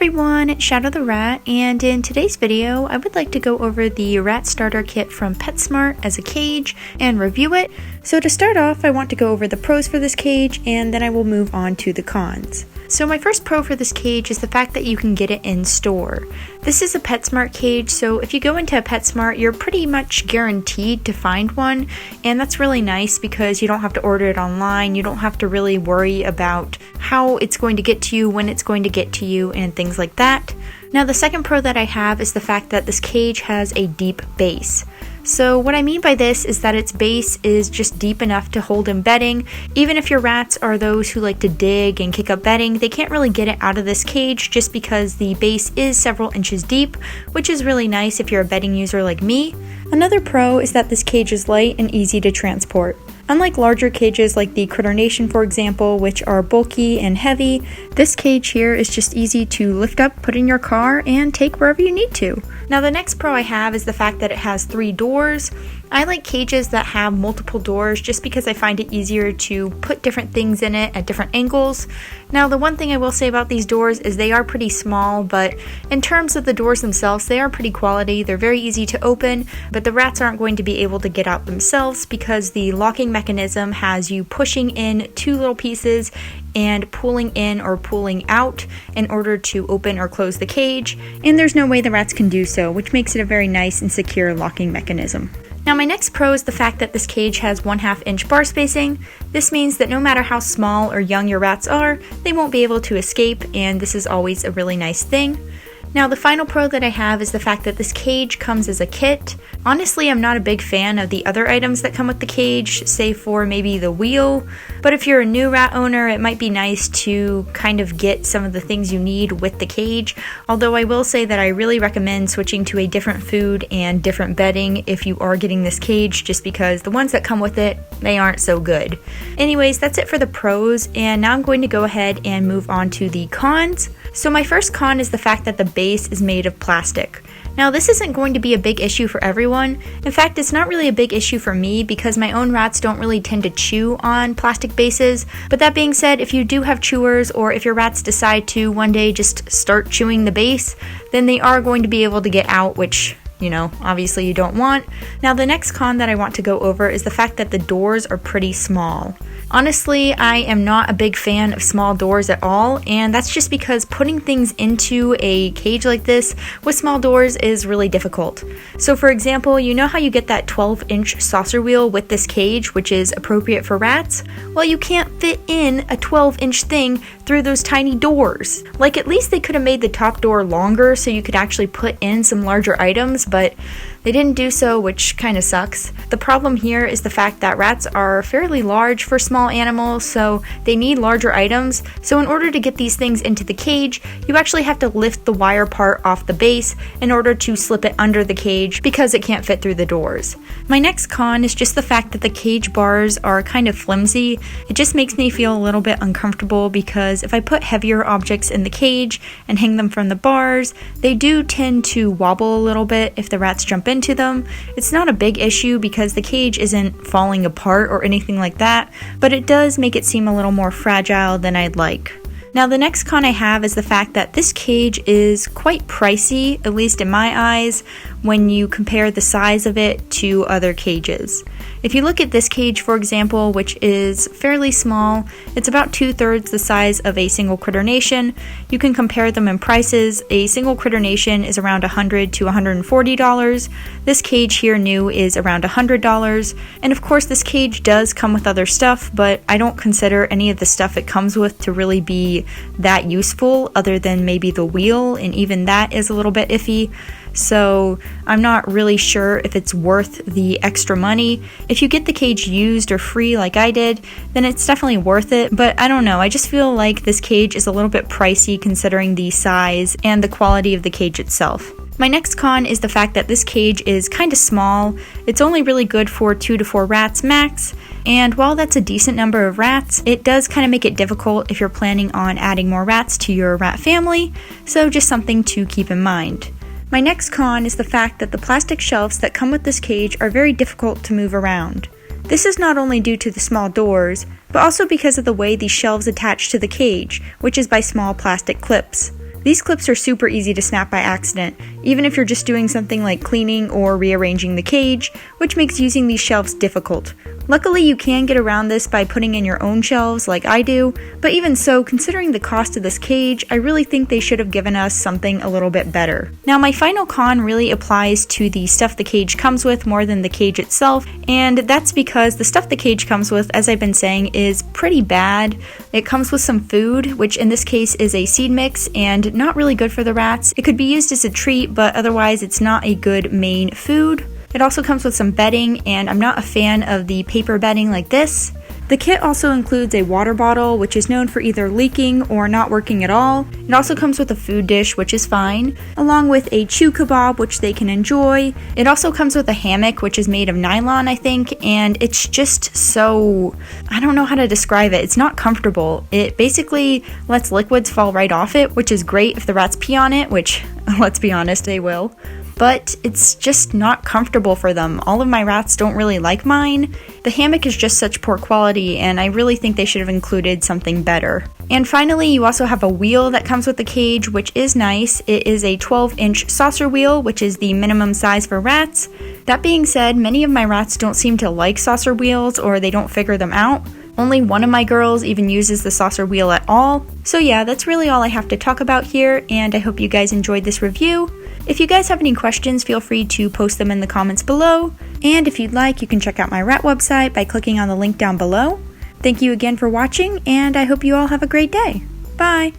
everyone, Shadow the Rat, and in today's video I would like to go over the rat starter kit from PetSmart as a cage and review it. So to start off, I want to go over the pros for this cage and then I will move on to the cons. So my first pro for this cage is the fact that you can get it in store. This is a PetSmart cage, so if you go into a PetSmart, you're pretty much guaranteed to find one, and that's really nice because you don't have to order it online, you don't have to really worry about how it's going to get to you, when it's going to get to you, and things like that. Now the second pro that I have is the fact that this cage has a deep base. So what I mean by this is that its base is just deep enough to hold in bedding. Even if your rats are those who like to dig and kick up bedding, they can't really get it out of this cage just because the base is several inches deep, which is really nice if you're a bedding user like me. Another pro is that this cage is light and easy to transport. Unlike larger cages like the Critter Nation, for example, which are bulky and heavy, this cage here is just easy to lift up, put in your car, and take wherever you need to. Now the next pro I have is the fact that it has 3 doors. I like cages that have multiple doors just because I find it easier to put different things in it at different angles. Now the one thing I will say about these doors is they are pretty small, but in terms of the doors themselves, they are pretty quality. They're very easy to open, but the rats aren't going to be able to get out themselves because the locking mechanism has you pushing in 2 little pieces and pulling in or pulling out in order to open or close the cage, and there's no way the rats can do so, which makes it a very nice and secure locking mechanism. Now my next pro is the fact that this cage has 1/2 inch bar spacing. This means that no matter how small or young your rats are, they won't be able to escape, and this is always a really nice thing. Now the final pro that I have is the fact that this cage comes as a kit. Honestly, I'm not a big fan of the other items that come with the cage, save for maybe the wheel, but if you're a new rat owner, it might be nice to kind of get some of the things you need with the cage, although I will say that I really recommend switching to a different food and different bedding if you are getting this cage, just because the ones that come with it, they aren't so good. Anyways, that's it for the pros, and now I'm going to go ahead and move on to the cons. So my first con is the fact that the base is made of plastic. Now this isn't going to be a big issue for everyone. In fact, it's not really a big issue for me because my own rats don't really tend to chew on plastic bases. But that being said, if you do have chewers, or if your rats decide to one day just start chewing the base, then they are going to be able to get out, which, obviously you don't want. Now the next con that I want to go over is the fact that the doors are pretty small. Honestly, I am not a big fan of small doors at all, and that's just because putting things into a cage like this with small doors is really difficult. So for example, you know how you get that 12-inch saucer wheel with this cage, which is appropriate for rats? Well, you can't fit in a 12-inch thing through those tiny doors. Like, at least they could have made the top door longer so you could actually put in some larger items, but they didn't do so, which kind of sucks. The problem here is the fact that rats are fairly large for small animals, so they need larger items. So in order to get these things into the cage, you actually have to lift the wire part off the base in order to slip it under the cage because it can't fit through the doors. My next con is just the fact that the cage bars are kind of flimsy. It just makes me feel a little bit uncomfortable because if I put heavier objects in the cage and hang them from the bars, they do tend to wobble a little bit if the rats jump into them. It's not a big issue because the cage isn't falling apart or anything like that, but it does make it seem a little more fragile than I'd like. Now the next con I have is the fact that this cage is quite pricey, at least in my eyes, when you compare the size of it to other cages. If you look at this cage, for example, which is fairly small, it's about 2/3 the size of a single Critter Nation. You can compare them in prices. A single Critter Nation is around $100 to $140. This cage here new is around $100. And of course this cage does come with other stuff, but I don't consider any of the stuff it comes with to really be that useful other than maybe the wheel, and even that is a little bit iffy. So I'm not really sure if it's worth the extra money. If you get the cage used or free like I did, then it's definitely worth it, but I don't know, I just feel like this cage is a little bit pricey considering the size and the quality of the cage itself. My next con is the fact that this cage is kind of small. It's only really good for 2 to 4 rats max, and while that's a decent number of rats, it does kind of make it difficult if you're planning on adding more rats to your rat family, so just something to keep in mind. My next con is the fact that the plastic shelves that come with this cage are very difficult to move around. This is not only due to the small doors, but also because of the way these shelves attach to the cage, which is by small plastic clips. These clips are super easy to snap by accident, even if you're just doing something like cleaning or rearranging the cage, which makes using these shelves difficult. Luckily, you can get around this by putting in your own shelves like I do, but even so, considering the cost of this cage, I really think they should have given us something a little bit better. Now, my final con really applies to the stuff the cage comes with more than the cage itself, and that's because the stuff the cage comes with, as I've been saying, is pretty bad. It comes with some food, which in this case is a seed mix, and not really good for the rats. It could be used as a treat, but otherwise it's not a good main food. It also comes with some bedding, and I'm not a fan of the paper bedding like this. The kit also includes a water bottle, which is known for either leaking or not working at all. It also comes with a food dish, which is fine, along with a chew kebab, which they can enjoy. It also comes with a hammock, which is made of nylon, I think, and it's just so... I don't know how to describe it. It's not comfortable. It basically lets liquids fall right off it, which is great if the rats pee on it, which, let's be honest, they will. But it's just not comfortable for them. All of my rats don't really like mine. The hammock is just such poor quality, and I really think they should have included something better. And finally, you also have a wheel that comes with the cage, which is nice. It is a 12-inch saucer wheel, which is the minimum size for rats. That being said, many of my rats don't seem to like saucer wheels, or they don't figure them out. Only one of my girls even uses the saucer wheel at all. So yeah, that's really all I have to talk about here, and I hope you guys enjoyed this review. If you guys have any questions, feel free to post them in the comments below. And if you'd like, you can check out my rat website by clicking on the link down below. Thank you again for watching, and I hope you all have a great day. Bye!